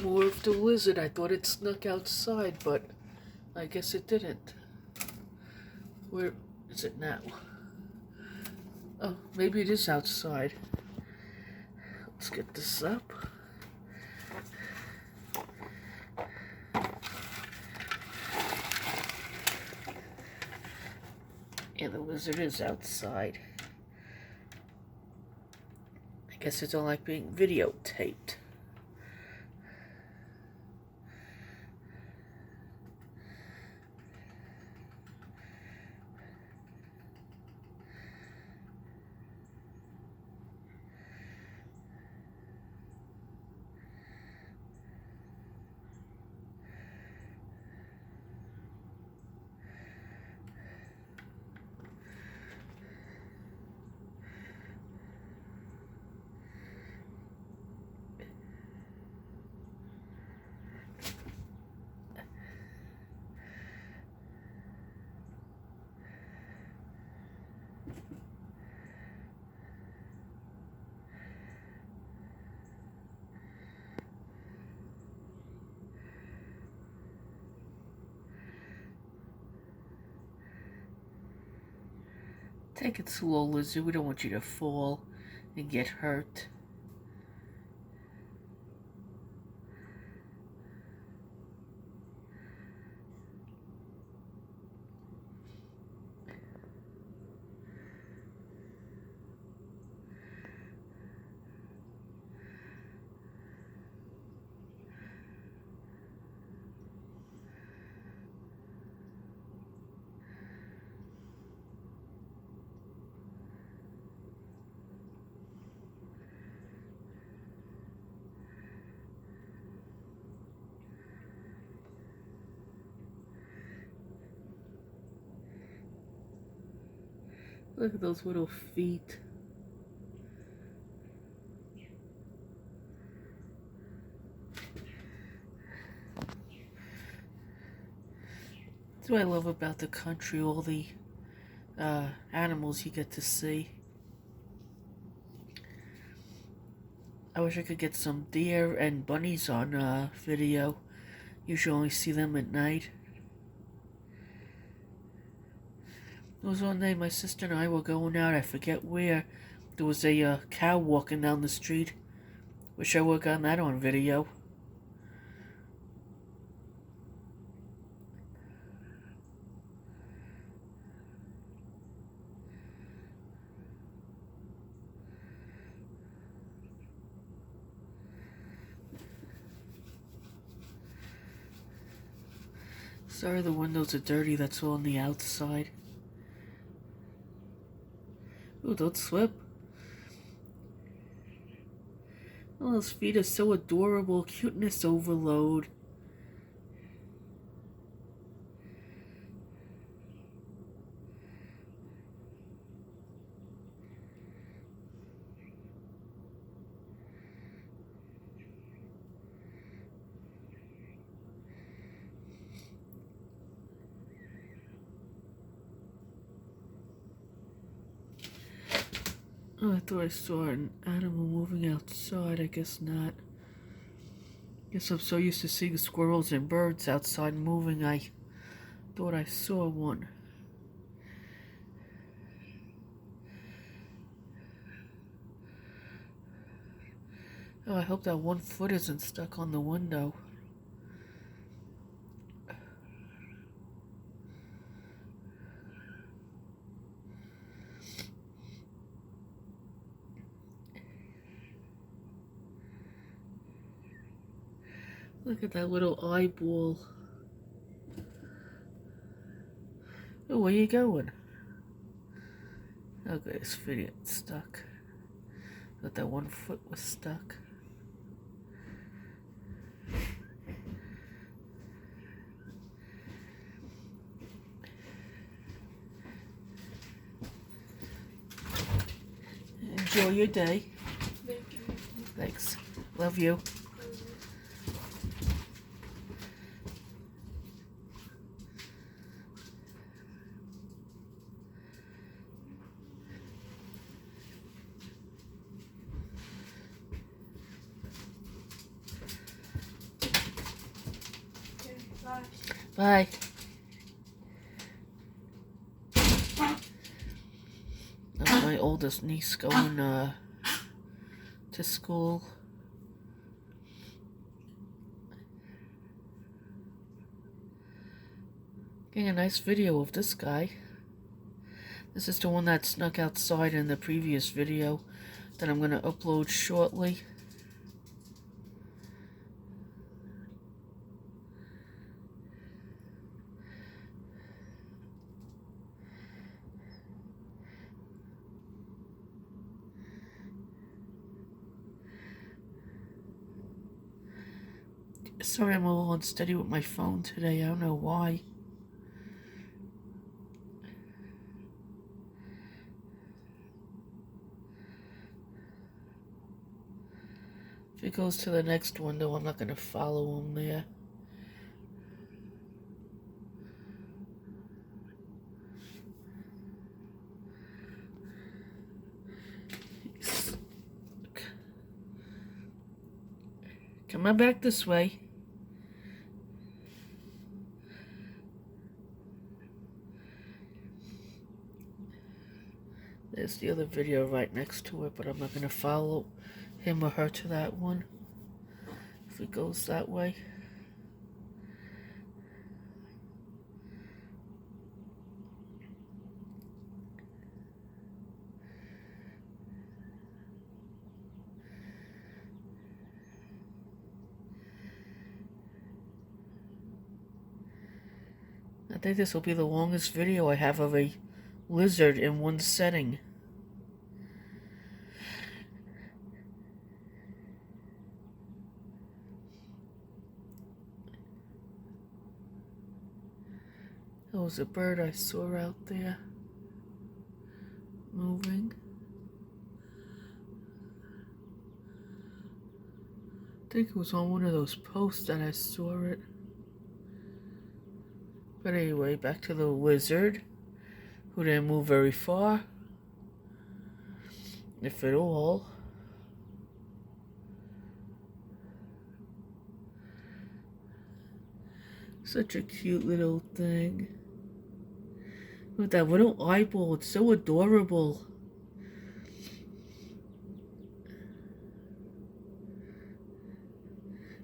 More of the lizard. I thought it snuck outside, but I guess it didn't. Where is it now? Oh, maybe it is outside. Let's get this up. And the lizard is outside. I guess it don't like being videotaped. Take it slow, Lizard. We don't want you to fall and get hurt. Look at those little feet. That's what I love about the country, all the animals you get to see. I wish I could get some deer and bunnies on video. Usually only see them at night. There was one day my sister and I were going out, I forget where. There was a cow walking down the street. Wish I would have gotten that on video. Sorry the windows are dirty, that's all on the outside. Ooh, don't slip. Oh, those feet are so adorable. Cuteness overload. Oh, I thought I saw an animal moving outside. I guess not. Guess I'm so used to seeing squirrels and birds outside moving, I thought I saw one. Oh, I hope that one foot isn't stuck on the window. Look at that little eyeball. Oh, where you going? Okay, this video is stuck. Thought that one foot was stuck. Enjoy your day. Thank you. Thanks. Love you. Bye. That's my oldest niece going to school. Getting a nice video of this guy. This is the one that snuck outside in the previous video that I'm going to upload shortly. Sorry, I'm a little unsteady with my phone today. I don't know why. If it goes to the next window, I'm not going to follow him there. Come on back this way. There's the other video right next to it, but I'm not going to follow him or her to that one. If it goes that way. I think this will be the longest video I have of a lizard in one setting. There was a bird I saw out there moving. I think it was on one of those posts that I saw it. But anyway, back to the lizard, who didn't move very far, if at all. Such a cute little thing. With that little eyeball, it's so adorable.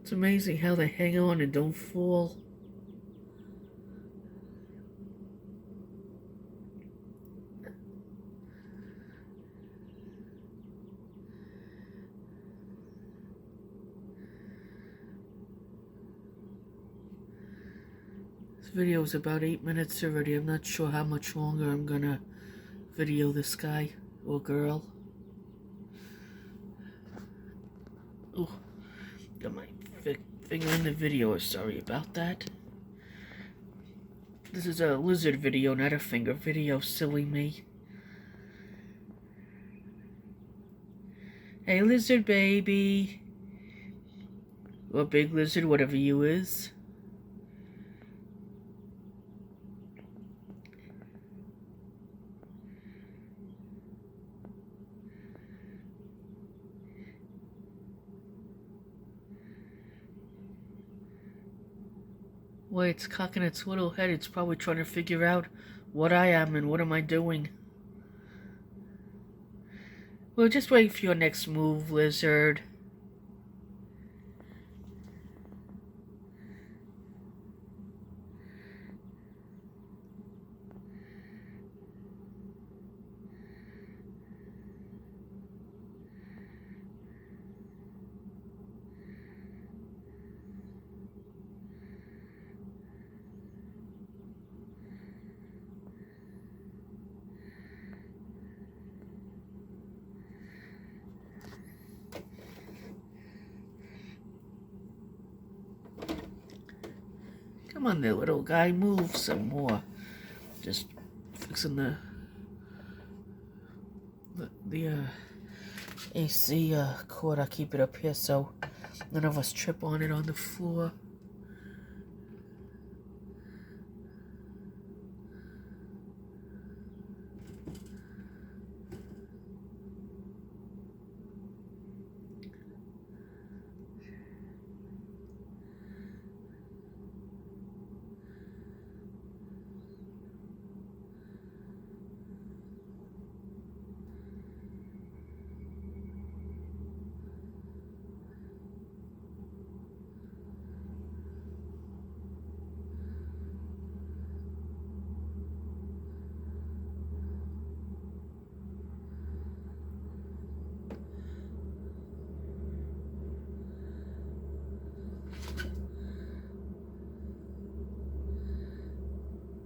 It's amazing how they hang on and don't fall. This video is about 8 minutes already. I'm not sure how much longer I'm gonna video this guy or girl. Oh, got my finger in the video. Sorry about that. This is a lizard video, not a finger video. Silly me. Hey, lizard baby. Or big lizard, whatever you is. Way it's cocking its little head, it's probably trying to figure out what I am and what am I doing. Well, just wait for your next move, lizard. Come on there, little guy, move some more. Just fixing the AC cord. I keep it up here so none of us trip on it on the floor.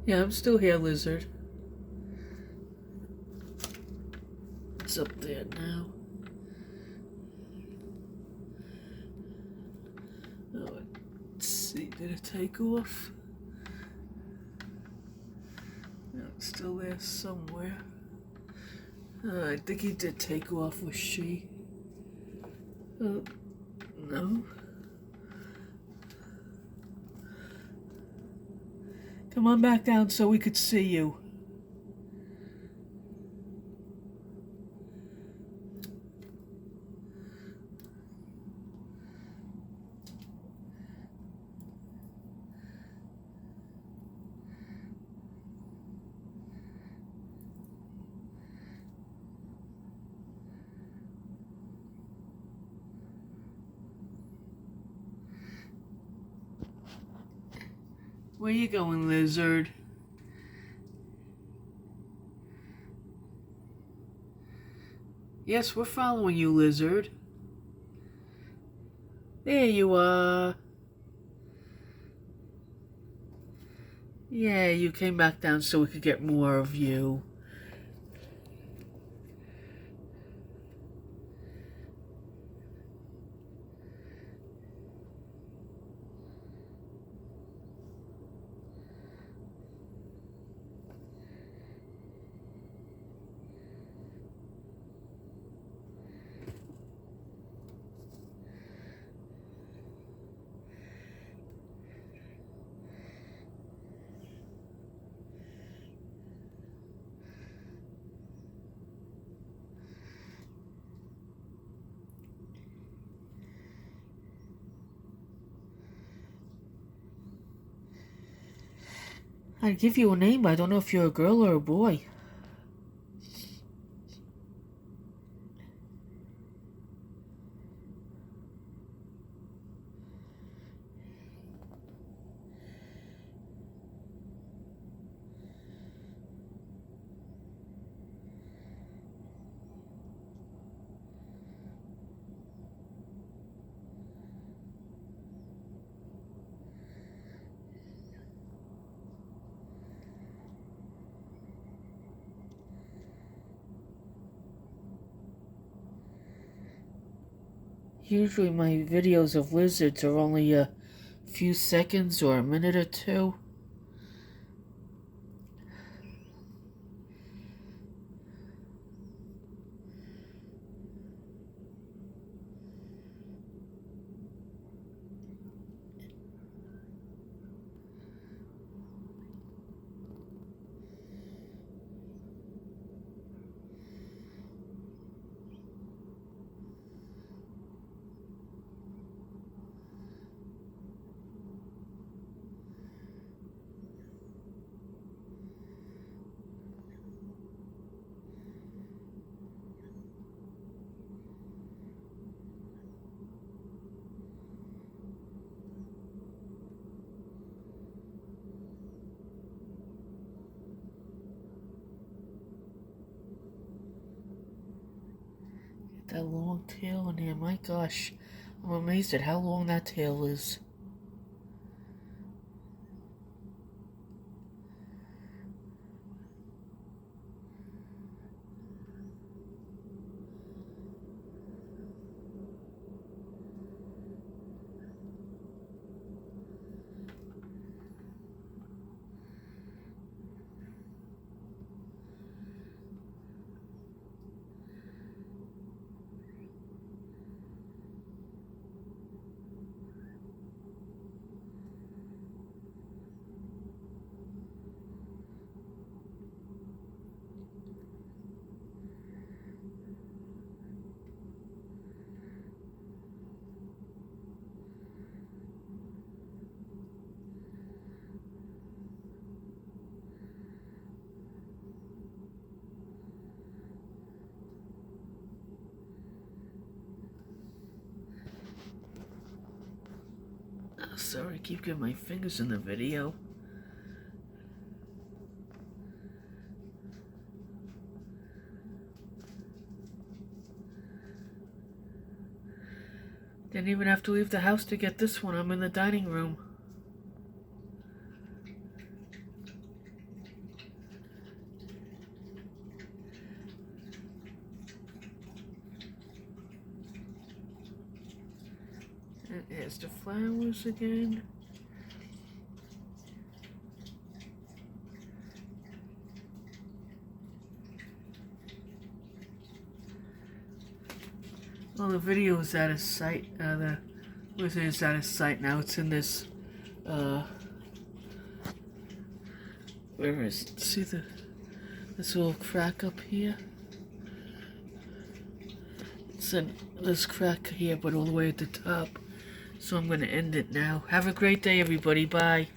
Yeah, I'm still here, Lizzard. It's up there now. Oh, let's see, did it take off? No, it's still there somewhere. I think he did take off, or she. Oh, no. Come on back down so we could see you. Where you going, Lizzard? Yes, we're following you, Lizzard. There you are. Yeah, you came back down so we could get more of you. I'd give you a name, but I don't know if you're a girl or a boy. Usually my videos of lizards are only a few seconds or a minute or two. That long tail in there, my gosh. I'm amazed at how long that tail is. Oh, sorry, I keep getting my fingers in the video. Didn't even have to leave the house to get this one. I'm in the dining room. And there's the flowers again. Well, the video is out of sight. The Lizzard is out of sight now. It's in this, where is it? See this little crack up here? It's in this crack here, but all the way at the top. So I'm going to end it now. Have a great day, everybody. Bye.